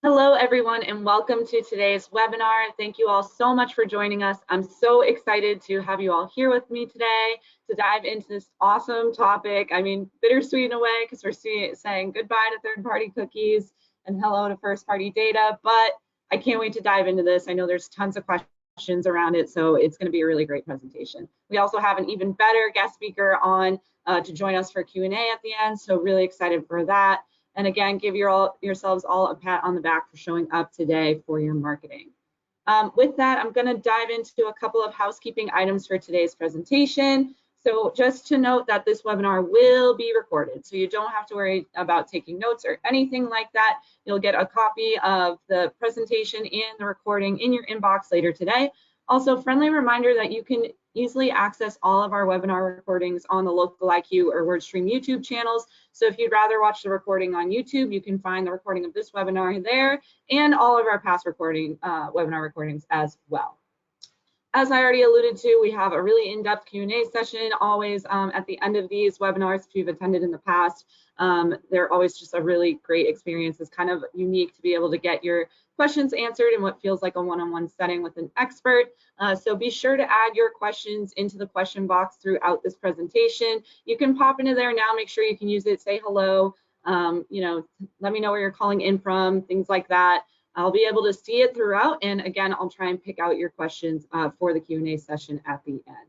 Hello, everyone, and welcome to today's webinar. Thank you all so much for joining us. I'm so excited to have you all here with me today to dive into this awesome topic. I mean, bittersweet in a way because we're saying goodbye to third-party cookies and hello to first-party data, but I can't wait to dive into this. I know there's tons of questions around it, so it's going to be a really great presentation. We also have an even better guest speaker on to join us for Q&A at the end, so really excited for that. And again, give yourselves all a pat on the back for showing up today for your marketing. With that, I'm going to dive into a couple of housekeeping items for today's presentation. So just to note that this webinar will be recorded, so you don't have to worry about taking notes or anything like that. You'll get a copy of the presentation and the recording in your inbox later today. Also, friendly reminder that you can easily access all of our webinar recordings on the Local IQ or WordStream YouTube channels. So if you'd rather watch the recording on YouTube, you can find the recording of this webinar there and all of our past webinar recordings as well. As I already alluded to, we have a really in-depth Q&A session always at the end of these webinars if you've attended in the past. They're always just a really great experience. It's kind of unique to be able to get your questions answered in what feels like a one-on-one setting with an expert. So be sure to add your questions into the question box throughout this presentation. You can pop into there now, make sure you can use it, say hello, let me know where you're calling in from, things like that. I'll be able to see it throughout, and again, I'll try and pick out your questions for the Q&A session at the end.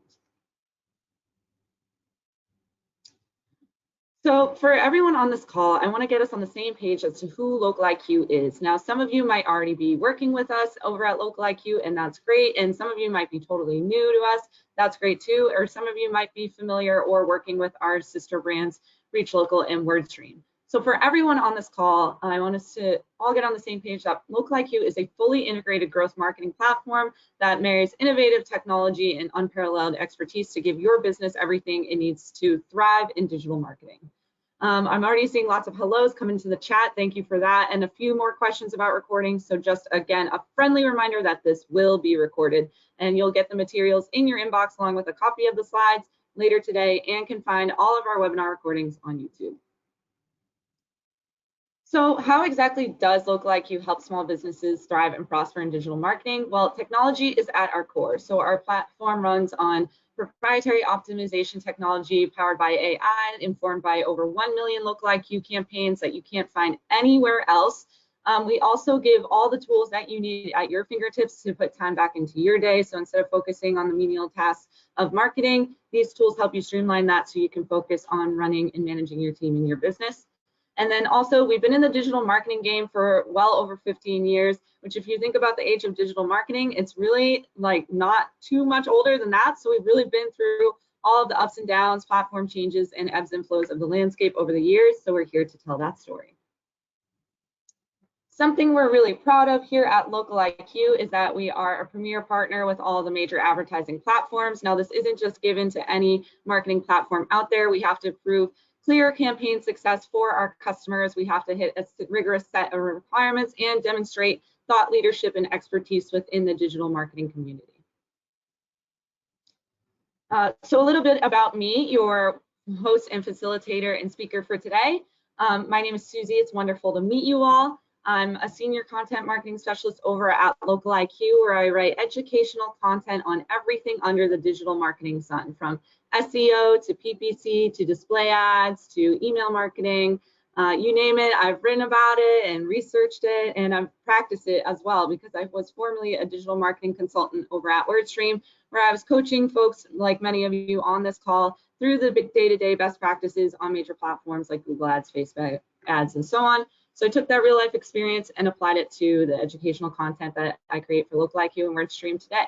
So for everyone on this call, I want to get us on the same page as to who Local IQ is. Now, some of you might already be working with us over at Local IQ, and that's great. And some of you might be totally new to us. That's great too. Or some of you might be familiar or working with our sister brands, Reach Local and WordStream. So for everyone on this call, I want us to all get on the same page that Local IQ is a fully integrated growth marketing platform that marries innovative technology and unparalleled expertise to give your business everything it needs to thrive in digital marketing. I'm already seeing lots of hellos come into the chat. Thank you for that. And a few more questions about recording. So just again, a friendly reminder that this will be recorded and you'll get the materials in your inbox along with a copy of the slides later today and can find all of our webinar recordings on YouTube. So how exactly does Local IQ help small businesses thrive and prosper in digital marketing? Well, technology is at our core. So our platform runs on proprietary optimization technology powered by AI, informed by over 1 million Local IQ campaigns that you can't find anywhere else. We also give all the tools that you need at your fingertips to put time back into your day. So instead of focusing on the menial tasks of marketing, these tools help you streamline that so you can focus on running and managing your team and your business. And then also, we've been in the digital marketing game for well over 15 years, which if you think about the age of digital marketing, it's really like not too much older than that. So we've really been through all of the ups and downs, platform changes, and ebbs and flows of the landscape over the years. So we're here to tell that story. Something we're really proud of here at Local IQ is that we are a premier partner with all the major advertising platforms. Now, this isn't just given to any marketing platform out there. We have to prove clear campaign success for our customers. We have to hit a rigorous set of requirements and demonstrate thought leadership and expertise within the digital marketing community. So a little bit about me, your host and facilitator and speaker for today. My name is Susie. It's wonderful to meet you all. I'm a senior content marketing specialist over at Local IQ, where I write educational content on everything under the digital marketing sun, from SEO to PPC to display ads to email marketing, you name it. I've written about it and researched it, and I've practiced it as well because I was formerly a digital marketing consultant over at WordStream, where I was coaching folks like many of you on this call through the big day-to-day best practices on major platforms like Google Ads, Facebook ads, and so on. So I took that real life experience and applied it to the educational content that I create for Local IQ and WordStream today.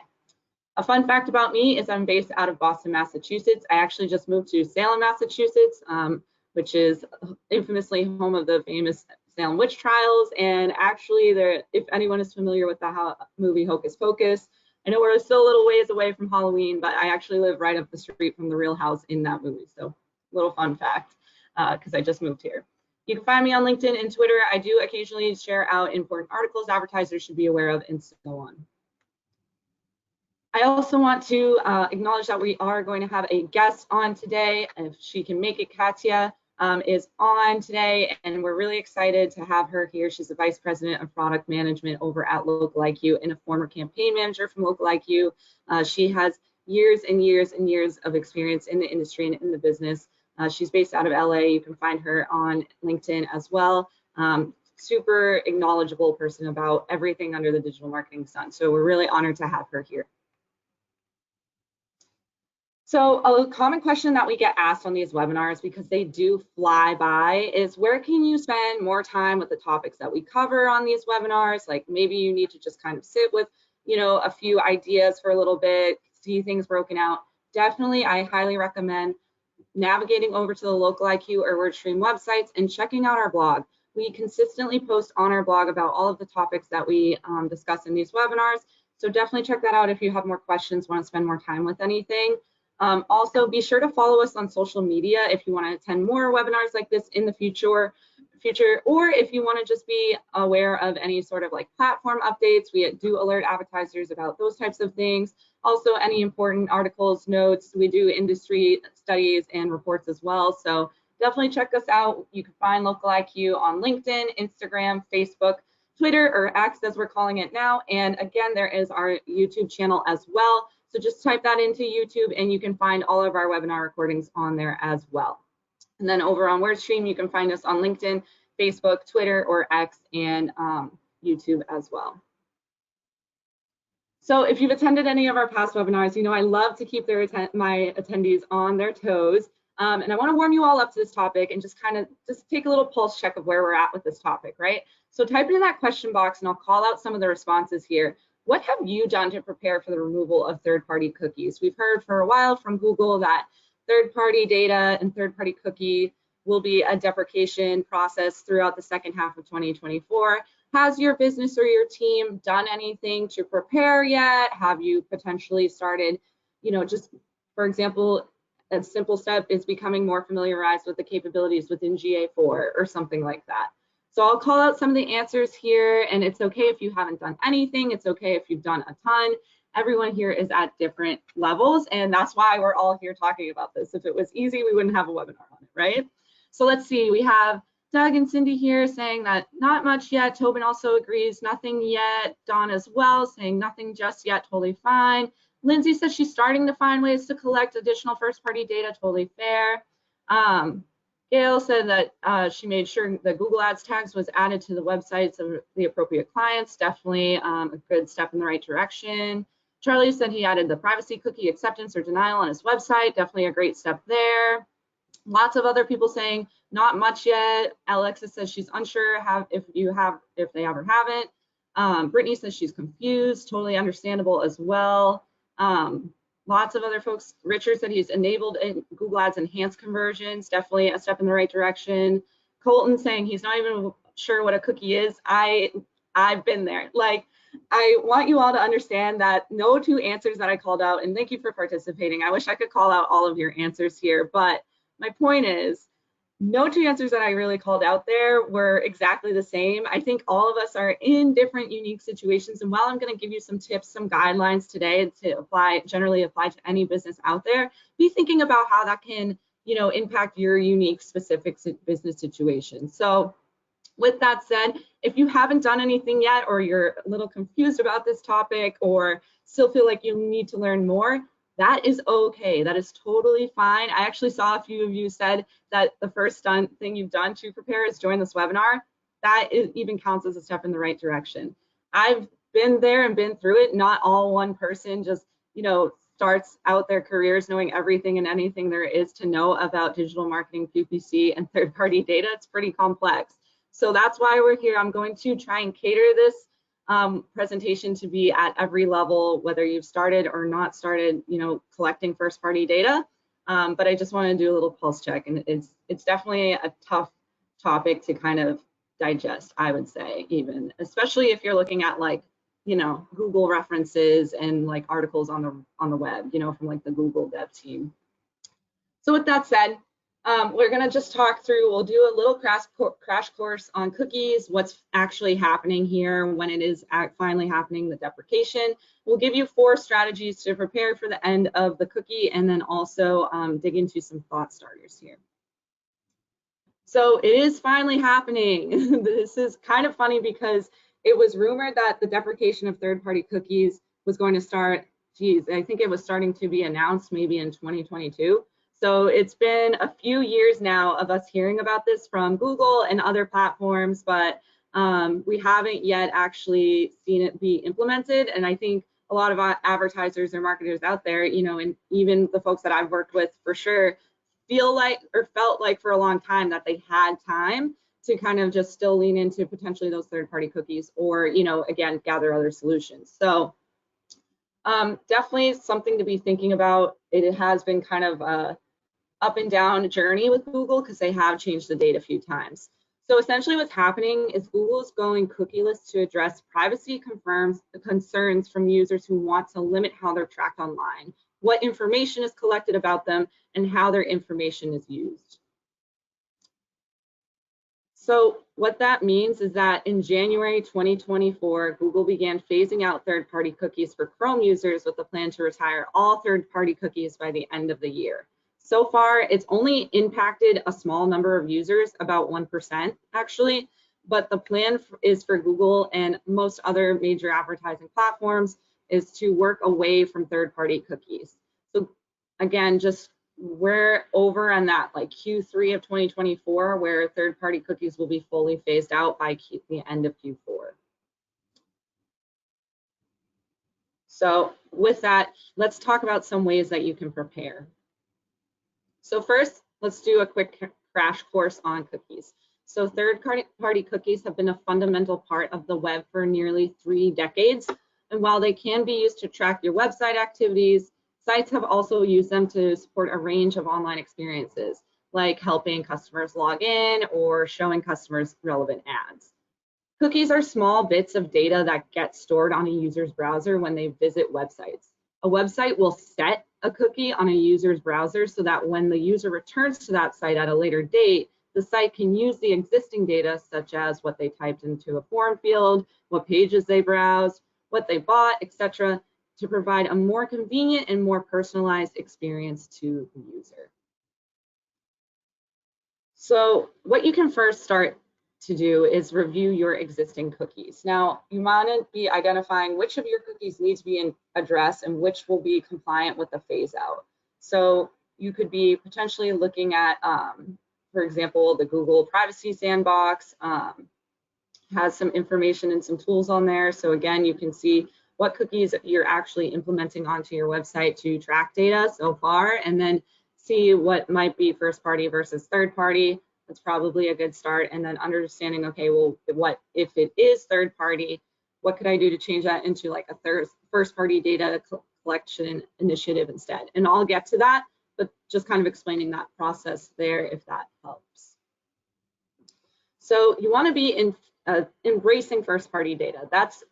A fun fact about me is I'm based out of Boston, Massachusetts. I actually just moved to Salem, Massachusetts, which is infamously home of the famous Salem witch trials. And actually, if anyone is familiar with the movie Hocus Pocus, I know we're still a little ways away from Halloween, but I actually live right up the street from the real house in that movie. So little fun fact, because I just moved here. You can find me on LinkedIn and Twitter. I do occasionally share out important articles advertisers should be aware of and so on. I also want to acknowledge that we are going to have a guest on today. If she can make it, Katya. is on today, and we're really excited to have her here. She's the Vice President of Product Management over at LocalIQ and a former campaign manager from LocalIQ. She has years and years and years of experience in the industry and in the business. She's based out of LA. You can find her on LinkedIn as well. Super knowledgeable person about everything under the digital marketing sun. So we're really honored to have her here. So a common question that we get asked on these webinars, because they do fly by, is where can you spend more time with the topics that we cover on these webinars? Like maybe you need to just kind of sit with, a few ideas for a little bit, see things broken out. Definitely, I highly recommend navigating over to the LocalIQ or WordStream websites and checking out our blog. We consistently post on our blog about all of the topics that we discuss in these webinars. So definitely check that out if you have more questions, want to spend more time with anything. Also, be sure to follow us on social media if you want to attend more webinars like this in the future, or if you want to just be aware of any sort of like platform updates. We do alert advertisers about those types of things. Also, any important articles, notes, we do industry studies and reports as well. So definitely check us out. You can find LocalIQ on LinkedIn, Instagram, Facebook, Twitter, or X as we're calling it now. And again, there is our YouTube channel as well. So just type that into YouTube and you can find all of our webinar recordings on there as well. And then over on WordStream, you can find us on LinkedIn, Facebook, Twitter, or X, and YouTube as well. So if you've attended any of our past webinars, I love to keep my attendees on their toes. And I want to warm you all up to this topic and just take a little pulse check of where we're at with this topic, right? So type it in that question box and I'll call out some of the responses here. What have you done to prepare for the removal of third-party cookies? We've heard for a while from Google that third-party data and third-party cookie will be a deprecation process throughout the second half of 2024. Has your business or your team done anything to prepare yet? Have you potentially started, just for example, a simple step is becoming more familiarized with the capabilities within GA4 or something like that. So I'll call out some of the answers here, and it's okay if you haven't done anything. It's okay if you've done a ton. Everyone here is at different levels, and that's why we're all here talking about this. If it was easy, we wouldn't have a webinar on it, right? So let's see, we have Doug and Cindy here saying that not much yet. Tobin also agrees, nothing yet. Dawn as well saying nothing just yet, totally fine. Lindsay says she's starting to find ways to collect additional first-party data, totally fair. Gail said that she made sure the Google Ads tags was added to the websites of the appropriate clients. Definitely a good step in the right direction. Charlie said he added the privacy cookie acceptance or denial on his website. Definitely a great step there. Lots of other people saying not much yet. Alexis says she's unsure if they ever haven't. Brittany says she's confused. Totally understandable as well. Lots of other folks. Richard said he's enabled Google Ads enhanced conversions. Definitely a step in the right direction. Colton saying he's not even sure what a cookie is. I've been there. Like, I want you all to understand that no two answers that I called out, and thank you for participating. I wish I could call out all of your answers here, but my point is, no two answers that I really called out there were exactly the same. I think all of us are in different unique situations. And while I'm going to give you some tips, some guidelines today to generally apply to any business out there, be thinking about how that can, impact your unique specific business situation. So with that said, if you haven't done anything yet, or you're a little confused about this topic, or still feel like you need to learn more, that is okay. That is totally fine. I actually saw a few of you said that the first thing you've done to prepare is join this webinar. That even counts as a step in the right direction. I've been there and been through it. Not all one person just, starts out their careers knowing everything and anything there is to know about digital marketing, PPC, and third-party data. It's pretty complex. So that's why we're here. I'm going to try and cater this presentation to be at every level, whether you've started or not started, collecting first-party data. But I just want to do a little pulse check, and it's definitely a tough topic to kind of digest, I would say, even, especially if you're looking at like, Google references and like articles on the web, from like the Google dev team. So with that said, we're going to just talk through, we'll do a little crash course on cookies, what's actually happening here, when it is finally happening, the deprecation. We'll give you 4 strategies to prepare for the end of the cookie, and then also dig into some thought starters here. So it is finally happening. This is kind of funny because it was rumored that the deprecation of third-party cookies was going to start, geez, I think it was starting to be announced maybe in 2022. So it's been a few years now of us hearing about this from Google and other platforms, but we haven't yet actually seen it be implemented. And I think a lot of advertisers or marketers out there, you know, and even the folks that I've worked with for sure, feel like or felt like for a long time that they had time to kind of just still lean into potentially those third-party cookies or, you know, again, gather other solutions. So definitely something to be thinking about. It has been kind of a up and down journey with Google because they have changed the date a few times. So essentially what's happening is Google is going cookieless to address privacy concerns from users who want to limit how they're tracked online, what information is collected about them, and how their information is used. So what that means is that in January 2024, Google began phasing out third-party cookies for Chrome users with a plan to retire all third-party cookies by the end of the year. So far, it's only impacted a small number of users, about 1% actually, but the plan is for Google and most other major advertising platforms is to work away from third-party cookies. So again, just we're over on that like Q3 of 2024, where third-party cookies will be fully phased out by the end of Q4. So with that, let's talk about some ways that you can prepare. So first, let's do a quick crash course on cookies. So third-party cookies have been a fundamental part of the web for nearly 3 decades. And while they can be used to track your website activities, sites have also used them to support a range of online experiences, like helping customers log in or showing customers relevant ads. Cookies are small bits of data that get stored on a user's browser when they visit websites. A website will set a cookie on a user's browser so that when the user returns to that site at a later date, the site can use the existing data, such as what they typed into a form field, what pages they browsed, what they bought, etc., to provide a more convenient and more personalized experience to the user. So what you can first start to do is review your existing cookies. Now, you want to be identifying which of your cookies need to be addressed and which will be compliant with the phase out. So you could be potentially looking at, for example, the Google Privacy Sandbox has some information and some tools on there. So again, you can see what cookies you're actually implementing onto your website to track data so far, and then see what might be first party versus third party. That's probably a good start. And then understanding, okay, well, what if it is third party? What could I do to change that into like a first party data collection initiative instead? And I'll get to that, but just kind of explaining that process there if that helps. So you want to be embracing first party data. That's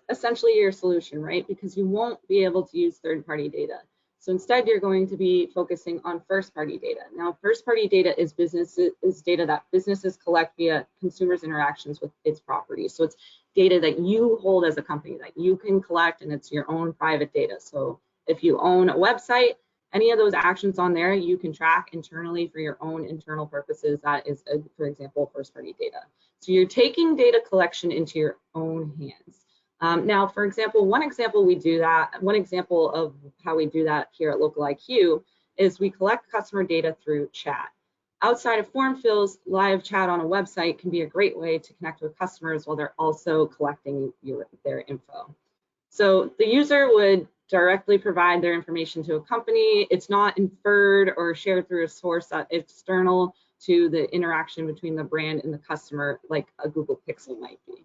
essentially your solution, right? Because you won't be able to use third party data. So instead, you're going to be focusing on first-party data. Now, first-party data is data that businesses collect via consumers' interactions with its properties. So it's data that you hold as a company that you can collect, and it's your own private data. So if you own a website, any of those actions on there, you can track internally for your own internal purposes. That is, for example, first-party data. So you're taking data collection into your own hands. Now, for example, one example of how we do that here at Local IQ is we collect customer data through chat. Outside of form fills, live chat on a website can be a great way to connect with customers while they're also collecting their info. So the user would directly provide their information to a company. It's not inferred or shared through a source that's external to the interaction between the brand and the customer, like a Google Pixel might be.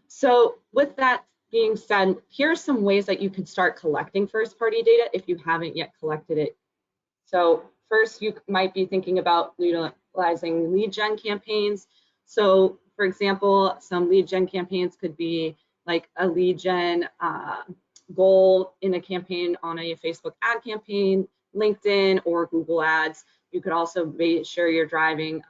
So with that being said, here are some ways that you can start collecting first-party data if you haven't yet collected it. So first, you might be thinking about utilizing lead gen campaigns. So for example, some lead gen campaigns could be like a lead gen goal in a campaign on a Facebook ad campaign, LinkedIn, or Google Ads. You could also make sure you're driving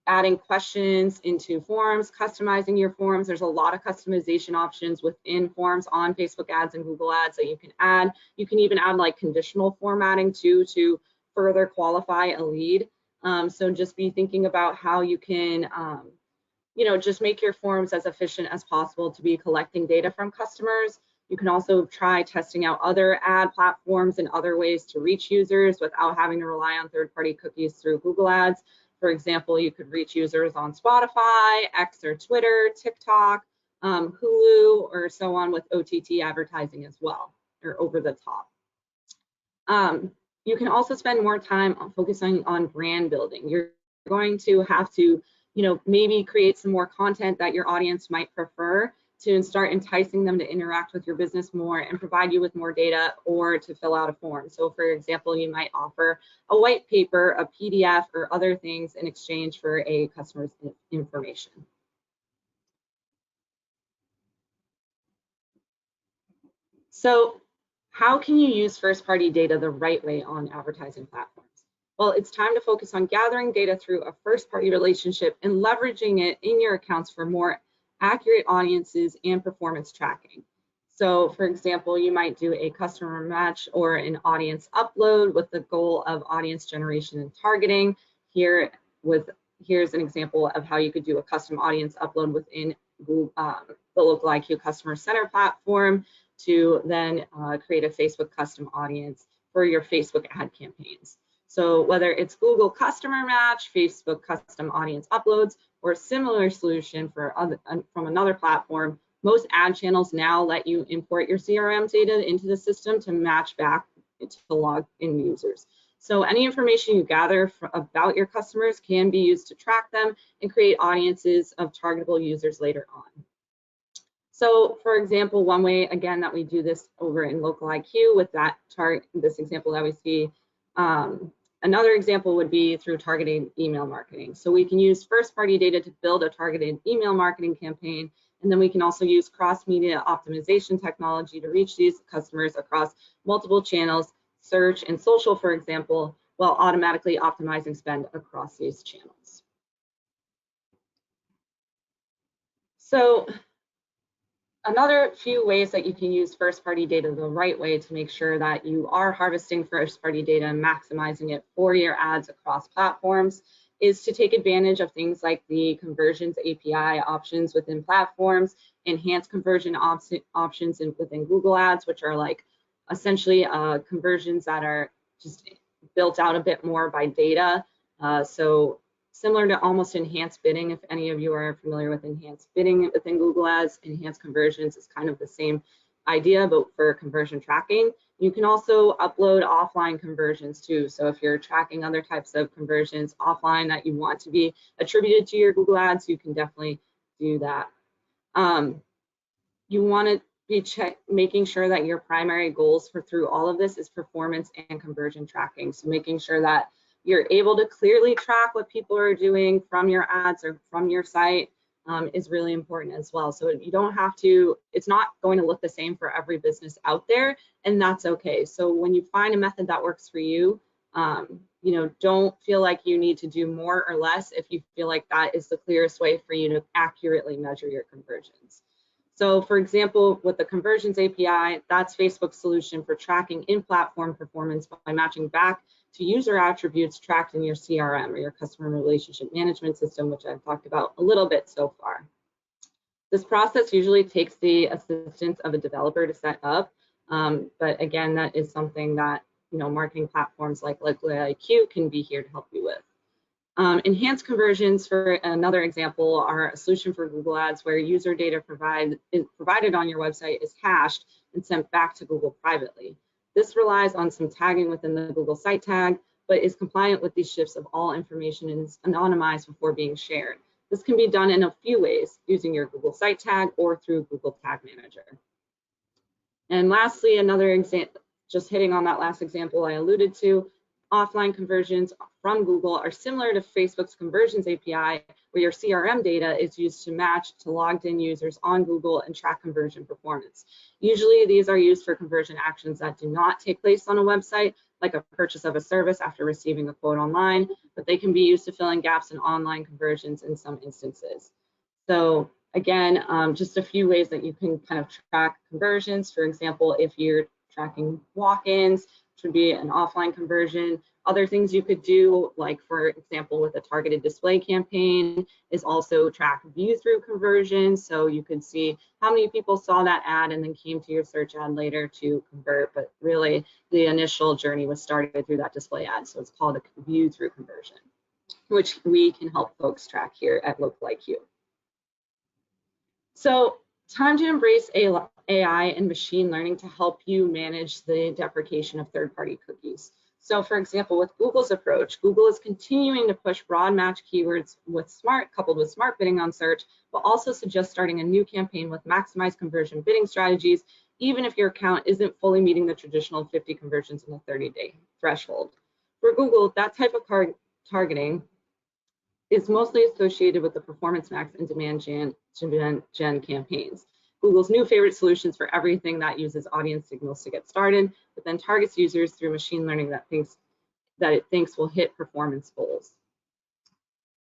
adding questions into forms, customizing your forms. There's a lot of customization options within forms on Facebook ads and Google ads that you can add. You can even add like conditional formatting too to further qualify a lead. So just be thinking about how you can, just make your forms as efficient as possible to be collecting data from customers. You can also try testing out other ad platforms and other ways to reach users without having to rely on third-party cookies through Google Ads. For example, you could reach users on Spotify, X or Twitter, TikTok, Hulu, or so on with OTT advertising as well, or over the top. You can also spend more time on focusing on brand building. You're going to have to, maybe create some more content that your audience might prefer to start enticing them to interact with your business more and provide you with more data or to fill out a form. So for example, you might offer a white paper, a PDF, or other things in exchange for a customer's information. So how can you use first-party data the right way on advertising platforms? Well, it's time to focus on gathering data through a first-party relationship and leveraging it in your accounts for more accurate audiences and performance tracking. So for example, you might do a customer match or an audience upload with the goal of audience generation and targeting. Here's an example of how you could do a custom audience upload within Google, the Local IQ Customer Center platform to then create a Facebook custom audience for your Facebook ad campaigns. So whether it's Google Customer Match, Facebook Custom Audience Uploads, or a similar solution from another platform, most ad channels now let you import your CRM data into the system to match back to log in users. So any information you gather about your customers can be used to track them and create audiences of targetable users later on. So for example, one way, again, that we do this over in Local IQ with this example that we see, another example would be through targeted email marketing. So we can use first-party data to build a targeted email marketing campaign, and then we can also use cross-media optimization technology to reach these customers across multiple channels, search and social, for example, while automatically optimizing spend across these channels. So another few ways that you can use first-party data the right way to make sure that you are harvesting first-party data and maximizing it for your ads across platforms is to take advantage of things like the conversions API options within platforms, enhanced conversion options within Google Ads, which are like essentially conversions that are just built out a bit more by data. So similar to almost enhanced bidding, if any of you are familiar with enhanced bidding within Google Ads, enhanced conversions is kind of the same idea, but for conversion tracking. You can also upload offline conversions too. So if you're tracking other types of conversions offline that you want to be attributed to your Google Ads, you can definitely do that. You want to be making sure that your primary goals through all of this is performance and conversion tracking. So making sure that you're able to clearly track what people are doing from your ads or from your site is really important as well. So you don't have to, it's not going to look the same for every business out there, and that's okay. So when you find a method that works for you, don't feel like you need to do more or less if you feel like that is the clearest way for you to accurately measure your conversions. So for example, with the Conversions API, that's Facebook's solution for tracking in-platform performance by matching back to user attributes tracked in your CRM or your customer relationship management system, which I've talked about a little bit so far. This process usually takes the assistance of a developer to set up, but again, that is something that marketing platforms like Local IQ can be here to help you with. Enhanced conversions, for another example, are a solution for Google Ads where user data provided on your website is hashed and sent back to Google privately. This relies on some tagging within the Google site tag, but is compliant with these shifts of all information and is anonymized before being shared. This can be done in a few ways, using your Google site tag or through Google Tag Manager. And lastly, another example, just hitting on that last example I alluded to, offline conversions from Google are similar to Facebook's Conversions API, where your CRM data is used to match to logged in users on Google and track conversion performance. Usually these are used for conversion actions that do not take place on a website, like a purchase of a service after receiving a quote online, but they can be used to fill in gaps in online conversions in some instances. So again, just a few ways that you can kind of track conversions. For example, if you're tracking walk-ins, which would be an offline conversion, Other things you could do, like for example, with a targeted display campaign, is also track view through conversion. So you could see how many people saw that ad and then came to your search ad later to convert, but really the initial journey was started through that display ad. So it's called a view through conversion, which we can help folks track here at LocaliQ. So time to embrace AI and machine learning to help you manage the deprecation of third-party cookies. So for example, with Google's approach, Google is continuing to push broad match keywords coupled with smart bidding on search, but also suggests starting a new campaign with maximized conversion bidding strategies, even if your account isn't fully meeting the traditional 50 conversions in a 30-day threshold. For Google, that type of targeting is mostly associated with the Performance Max and Demand Gen campaigns. Google's new favorite solutions for everything that uses audience signals to get started, but then targets users through machine learning that it thinks will hit performance goals.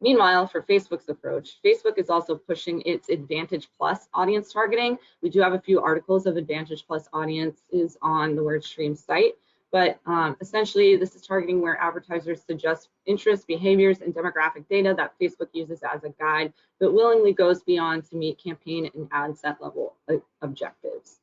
Meanwhile, for Facebook's approach, Facebook is also pushing its Advantage Plus audience targeting. We do have a few articles of Advantage Plus audiences on the WordStream site, but essentially this is targeting where advertisers suggest interests, behaviors, and demographic data that Facebook uses as a guide, but willingly goes beyond to meet campaign and ad set level objectives.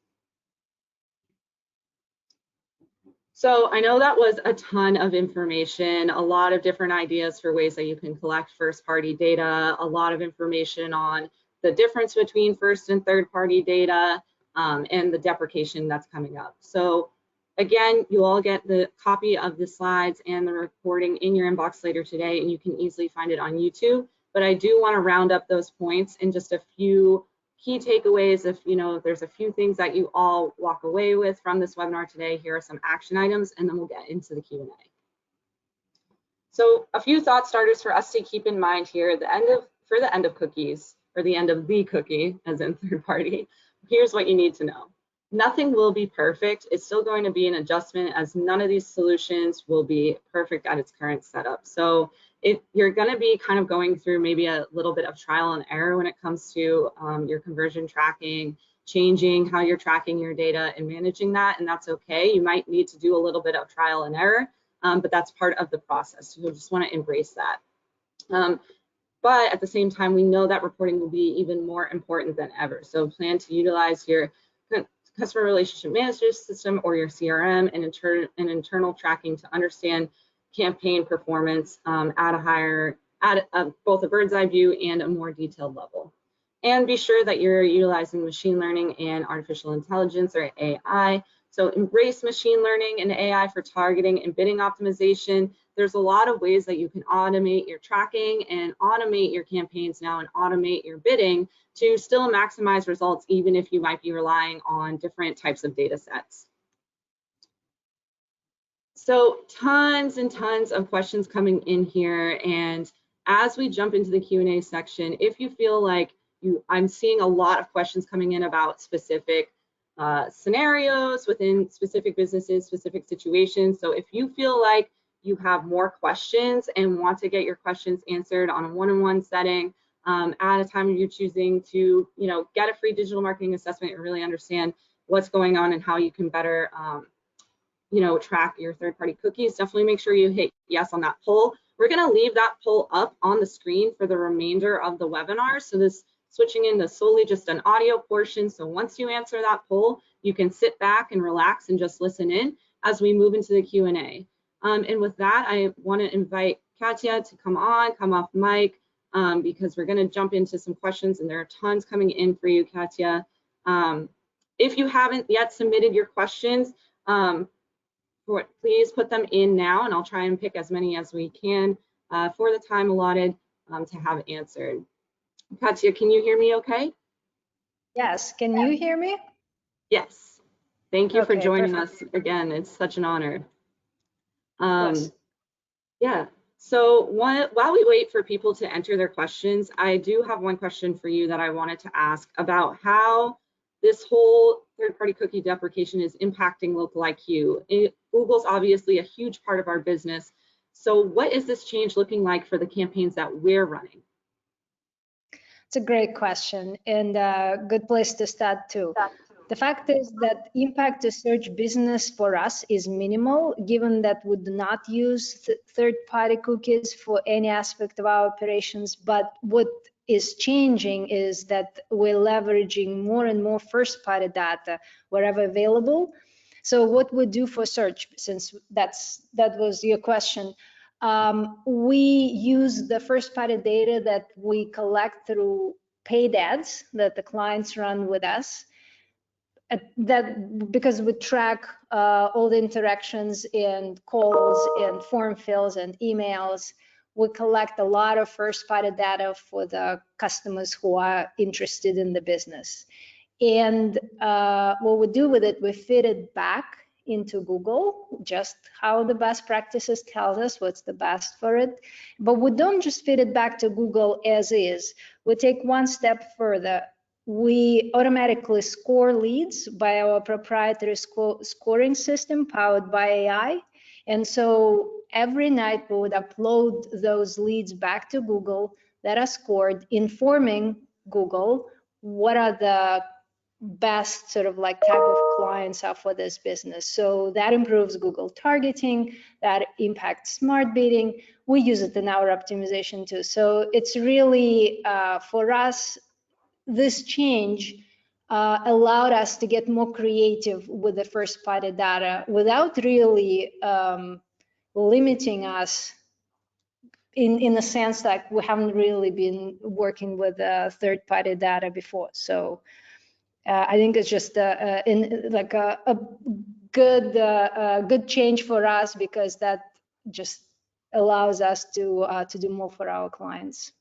So I know that was a ton of information, a lot of different ideas for ways that you can collect first-party data, a lot of information on the difference between first and third-party data, and the deprecation that's coming up. So again, you all get the copy of the slides and the recording in your inbox later today, and you can easily find it on YouTube. But I do want to round up those points in just a few key takeaways. If there's a few things that you all walk away with from this webinar today, here are some action items, and then we'll get into the Q&A. So a few thought starters for us to keep in mind here. For the end of cookies, or the end of the cookie, as in third party, here's what you need to know. Nothing will be perfect. It's still going to be an adjustment, as none of these solutions will be perfect at its current setup. So you're going to be kind of going through maybe a little bit of trial and error when it comes to your conversion tracking, changing how you're tracking your data and managing that, and that's okay. You might need to do a little bit of trial and error, but that's part of the process. So you just want to embrace that. But at the same time, we know that reporting will be even more important than ever. So plan to utilize your customer relationship management system or your CRM and internal tracking to understand campaign performance at both a bird's eye view and a more detailed level. And be sure that you're utilizing machine learning and artificial intelligence, or AI. So embrace machine learning and AI for targeting and bidding optimization. There's a lot of ways that you can automate your tracking and automate your campaigns now and automate your bidding to still maximize results, even if you might be relying on different types of data sets. So tons and tons of questions coming in here. And as we jump into the Q&A section, if you feel like I'm seeing a lot of questions coming in about specific scenarios within specific businesses, specific situations. So if you feel like you have more questions and want to get your questions answered on a one-on-one setting at a time you're choosing to, get a free digital marketing assessment and really understand what's going on and how you can better, track your third-party cookies, definitely make sure you hit yes on that poll. We're going to leave that poll up on the screen for the remainder of the webinar. So this switching into solely just an audio portion. So once you answer that poll, you can sit back and relax and just listen in as we move into the Q&A. And with that, I want to invite Katya to come off mic, because we're going to jump into some questions, and there are tons coming in for you, Katya. If you haven't yet submitted your questions, please put them in now, and I'll try and pick as many as we can for the time allotted to have answered. Katya, can you hear me okay? Yes, can you hear me? Yes. Thank you for joining perfect. us again. It's such an honor. Yes. Yeah, so while we wait for people to enter their questions, I do have one question for you that I wanted to ask about how this whole third-party cookie deprecation is impacting LocaliQ. Google's obviously a huge part of our business. So what is this change looking like for the campaigns that we're running? It's a great question and a good place to start too. The fact is that impact to search business for us is minimal, given that we do not use third-party cookies for any aspect of our operations. But what is changing is that we're leveraging more and more first-party data wherever available. So what we do for search, since that was your question, we use the first-party data that we collect through paid ads that the clients run with us. That because we track all the interactions and calls and form fills and emails, we collect a lot of first-party data for the customers who are interested in the business. And what we do with it, we feed it back into Google, just how the best practices tells us what's the best for it. But we don't just feed it back to Google as is. We take one step further. We automatically score leads by our proprietary scoring system powered by AI. And so every night we would upload those leads back to Google that are scored, informing Google what are the best sort of like type of clients are for this business. So that improves Google targeting, that impacts smart bidding. We use it in our optimization too. So it's really, for us, this change allowed us to get more creative with the first party data without really limiting us in the sense that we haven't really been working with third party data before. So I think it's just a good change for us, because that just allows us to do more for our clients.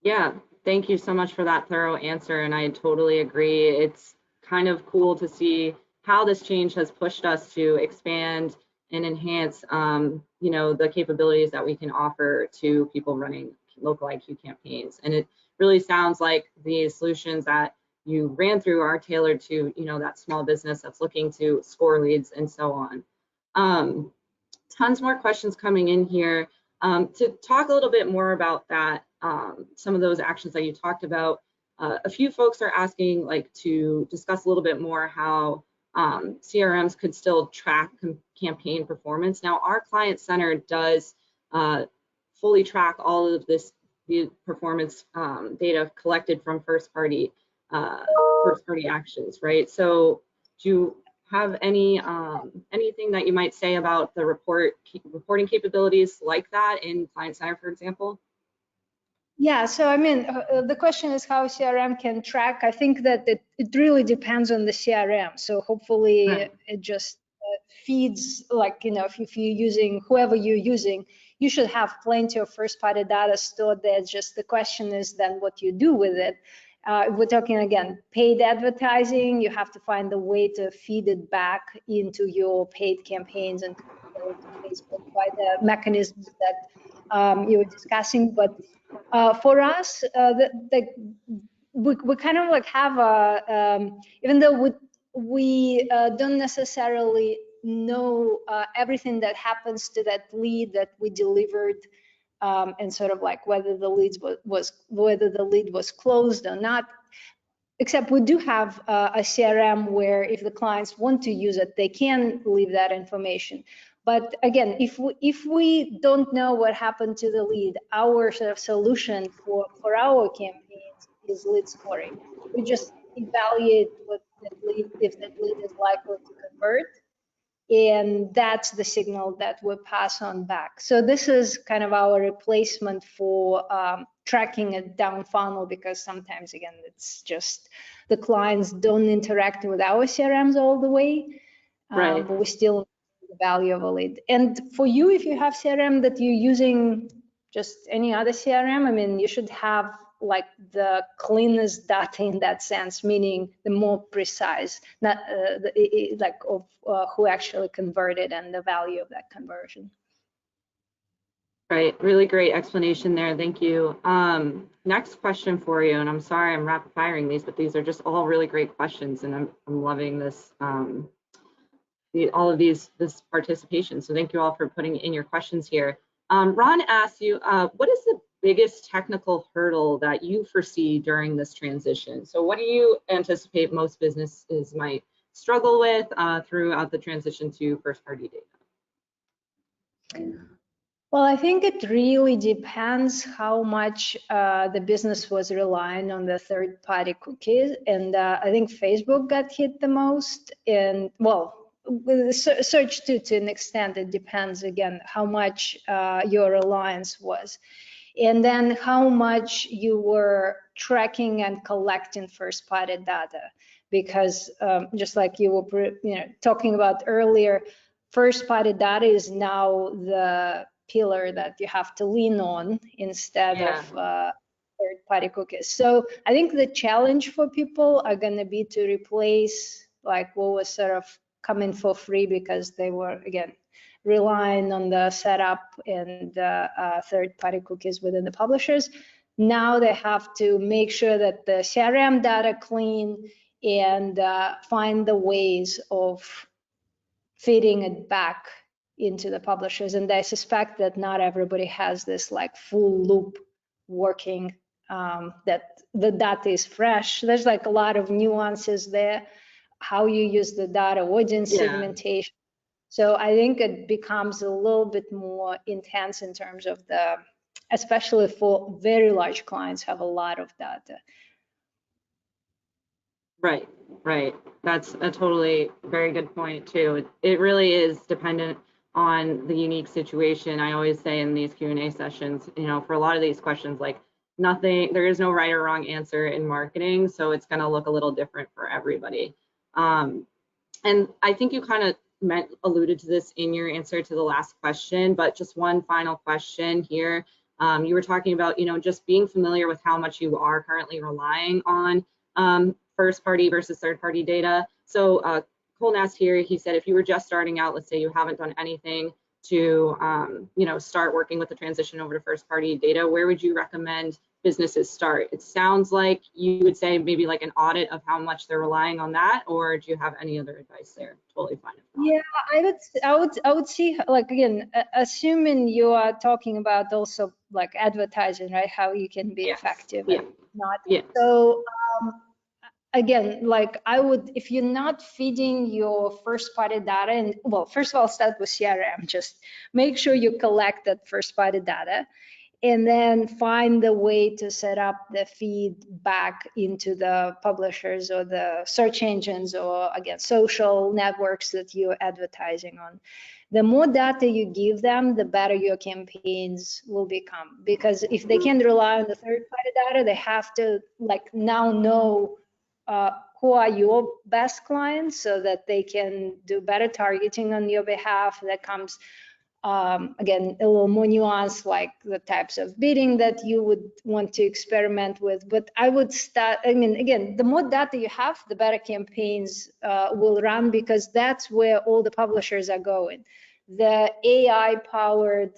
Yeah, thank you so much for that thorough answer, and I totally agree. It's kind of cool to see how this change has pushed us to expand and enhance, the capabilities that we can offer to people running local IQ campaigns. And it really sounds like the solutions that you ran through are tailored to, that small business that's looking to score leads and so on. Tons more questions coming in here. To talk a little bit more about that, some of those actions that you talked about, a few folks are asking to discuss a little bit more how CRMs could still track campaign performance. Now, our client center does fully track all of the performance data collected from first party actions, right? So do you have anything that you might say about the reporting capabilities like that in Client Center, for example? Yeah, so I mean, the question is how CRM can track. I think that it really depends on the CRM. So hopefully it just feeds, if you're using, whoever you're using, you should have plenty of first-party data stored there. Just the question is then what you do with it. We're talking, again, paid advertising. You have to find a way to feed it back into your paid campaigns and Facebook by the mechanisms that you were discussing. But for us, we kind of have a, even though we don't necessarily know everything that happens to that lead that we delivered, and sort of whether the lead was closed or not. Except we do have a CRM where if the clients want to use it, they can leave that information. But again, if we don't know what happened to the lead, our sort of solution for our campaigns is lead scoring. We just evaluate what that lead, if that lead is likely to convert, and that's the signal that we pass on back. So this is kind of our replacement for tracking it down funnel, because sometimes, again, it's just the clients don't interact with our CRMs all the way, right. But we still the value of a lead. And for you, if you have CRM that you're using just any other CRM, I mean, you should have the cleanest data in that sense, meaning the more precise, not of who actually converted and the value of that conversion. Right, really great explanation there. Thank you. Next question for you, and I'm sorry I'm rapid firing these, but these are just all really great questions, and I'm loving this. All of this participation. So thank you all for putting in your questions here. Ron asks you, what is the biggest technical hurdle that you foresee during this transition? So what do you anticipate most businesses might struggle with throughout the transition to first-party data? Well, I think it really depends how much the business was relying on the third-party cookies. And I think Facebook got hit the most. And well, with the search too, to an extent, it depends again how much your reliance was. And then how much you were tracking and collecting first-party data. Because just like you were talking about earlier, first-party data is now the pillar that you have to lean on instead of third-party cookies. So I think the challenge for people are going to be to replace like what was sort of coming for free because they were, again, relying on the setup and third-party cookies within the publishers. Now they have to make sure that the CRM data clean and find the ways of feeding it back into the publishers. And I suspect that not everybody has this like full loop working, that the data is fresh. There's like a lot of nuances there, how you use the data, audience segmentation. So I think it becomes a little bit more intense in terms of the, especially for very large clients have a lot of data. Right, right. That's a totally very good point too. It really is dependent on the unique situation. I always say in these Q&A sessions, you know, for a lot of these questions, like there is no right or wrong answer in marketing, so it's going to look a little different for everybody. And I think you kind of alluded to this in your answer to the last question, but just one final question here. You were talking about, you know, just being familiar with how much you are currently relying on first party versus third party data. So Colin asked here, he said, if you were just starting out, let's say you haven't done anything to, you know, start working with the transition over to first party data, where would you recommend businesses start? It sounds like you would say maybe like an audit of how much they're relying on that, or do you have any other advice there? Totally fine. Yeah, I would see, like, again, assuming you are talking about also like advertising, right? How you can be effective and not. So again, like I would, if you're not feeding your first party data, and well, first of all, start with CRM, just make sure you collect that first party data and then find the way to set up the feed back into the publishers or the search engines or again, social networks that you're advertising on. The more data you give them, the better your campaigns will become. Because if they can't rely on the third party data, they have to like now know who are your best clients so that they can do better targeting on your behalf. That comes, again, a little more nuanced, like the types of bidding that you would want to experiment with. But I would start, I mean, again, the more data you have, the better campaigns will run, because that's where all the publishers are going. The AI-powered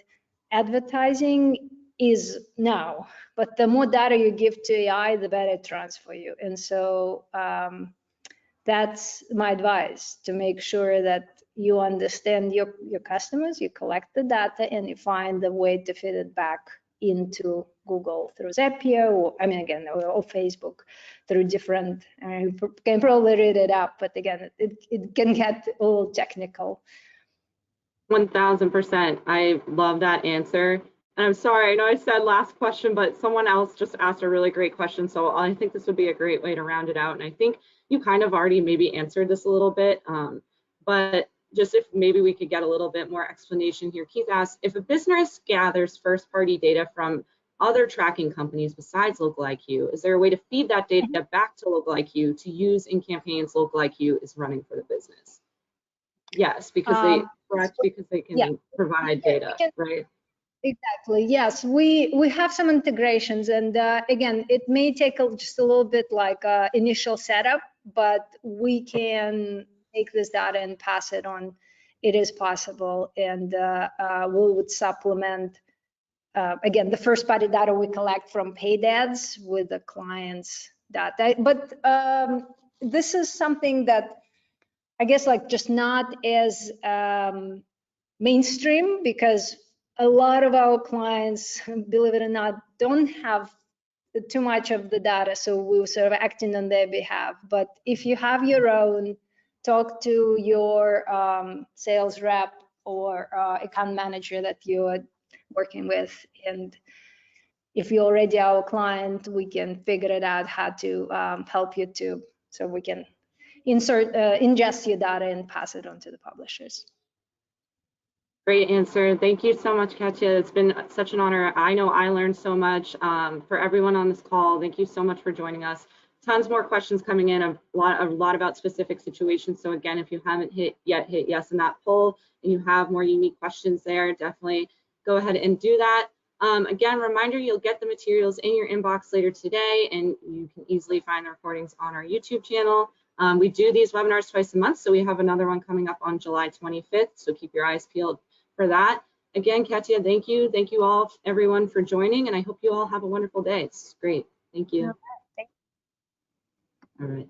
advertising is now, but the more data you give to AI, the better it runs for you. And so that's my advice, to make sure that you understand your customers, you collect the data, and you find the way to feed it back into Google through Zapier, or I mean, again, or Facebook through different, you can probably read it up, but again, it can get a little technical. 1000%. I love that answer. And I'm sorry, I know I said last question, but someone else just asked a really great question. So I think this would be a great way to round it out. And I think you kind of already maybe answered this a little bit, but just if maybe we could get a little bit more explanation here. Keith asked, if a business gathers first-party data from other tracking companies besides LocalIQ, is there a way to feed that data back to LocalIQ to use in campaigns LocalIQ is running for the business? Yes, because they can provide data, right? Exactly. Yes, we have some integrations, and again, it may take just a little bit like initial setup, but we can take this data and pass it on. It is possible, and we would supplement again the first party data we collect from paid ads with the client's data. But this is something that I guess like just not as mainstream, because a lot of our clients, believe it or not, don't have too much of the data, so we're sort of acting on their behalf. But if you have your own, talk to your sales rep or account manager that you're working with. And if you're already our client, we can figure it out how to help you too, so we can ingest your data and pass it on to the publishers. Great answer. Thank you so much, Katya. It's been such an honor. I know I learned so much. For everyone on this call, thank you so much for joining us. Tons more questions coming in, a lot about specific situations. So again, if you haven't hit yes in that poll and you have more unique questions there, definitely go ahead and do that. Again, reminder, you'll get the materials in your inbox later today, and you can easily find the recordings on our YouTube channel. We do these webinars twice a month, so we have another one coming up on July 25th, so keep your eyes peeled for that. Again, Katya, thank you. Thank you all, everyone, for joining, and I hope you all have a wonderful day. It's great. Thank you. Okay. All right.